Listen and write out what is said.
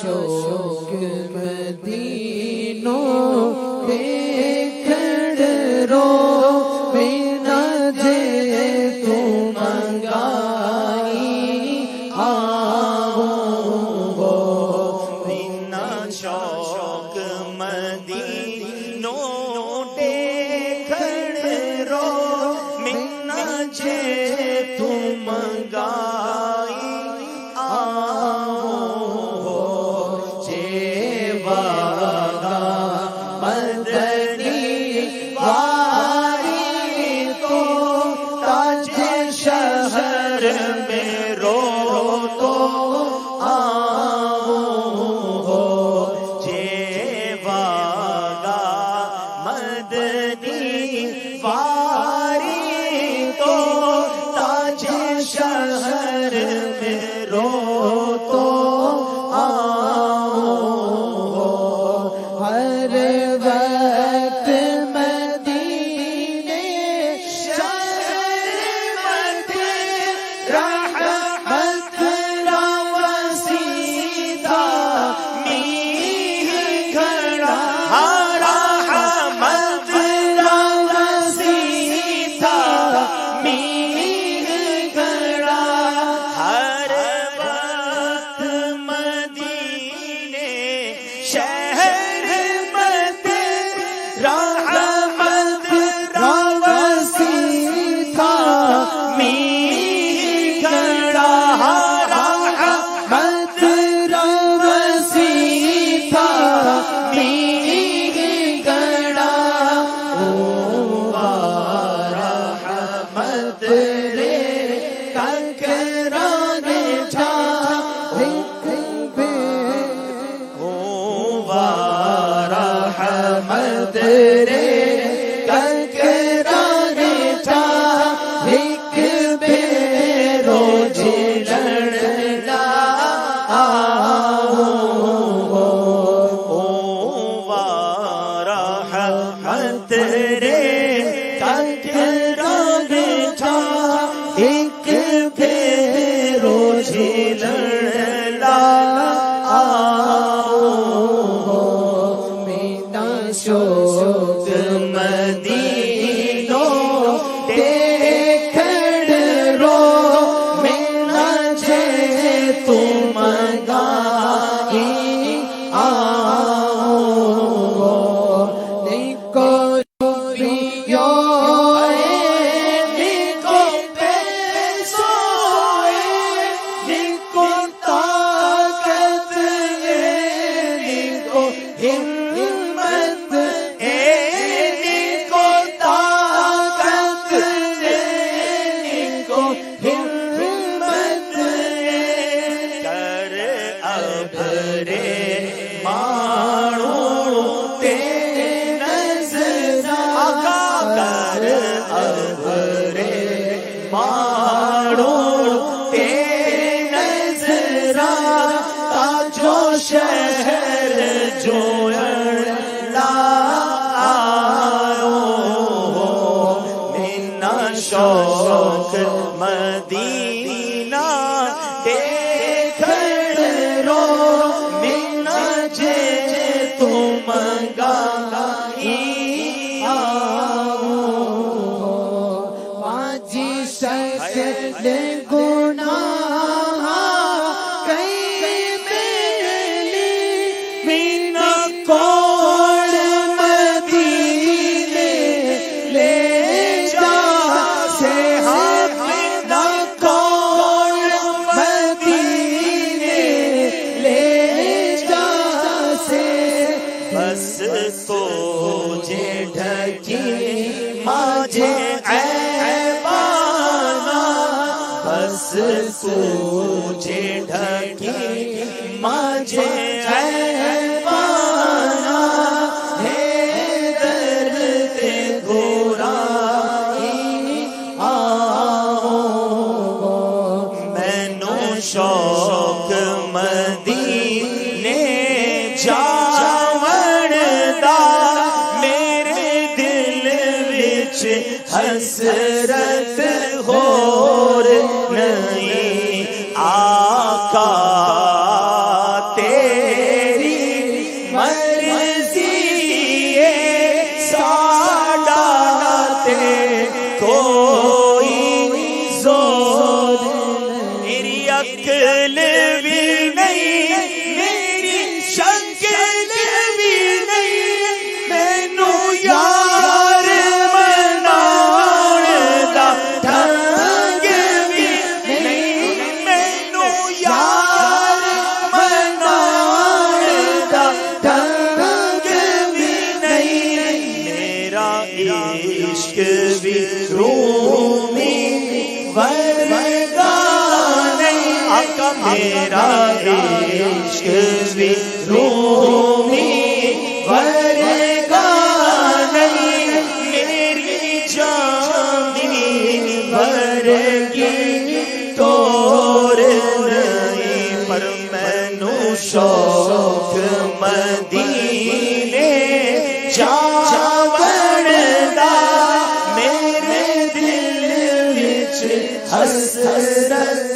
شوق مدینوں دیکھڑ رو بنا جے تو منگائی آؤ بنا شوق مدینوں دیکھڑ رو منا جے تو منگائی شوق مدینوں دیکھڑ رو منا جے تو منگائی آؤ نکو ریو نکو پیسوئے نکو طاقت نکو شہر جو منا شوق مدینہ دیکھڑ رو منا جے تو منگائی آجی شکل گناہ کئی میلی بنا کوڑ مدینے لے جا سے بنا کوڑ مدینے لے جا سے بس تو جے ڈھکی ماجھے عیبانا بس تجھے ڈھکی ماجھے عیبانا ہے درد گورائی آؤ میں نو شوق مدینے جاون دا میرے دل وچ حسرت ہور نہیں آقا تیرے تیرا عشق بھی رومی ورگا نہیں، میری جانی ورگی طور نہیں، پر مینوں شوق مدینے جاون دا، میرے دل وچ حسرت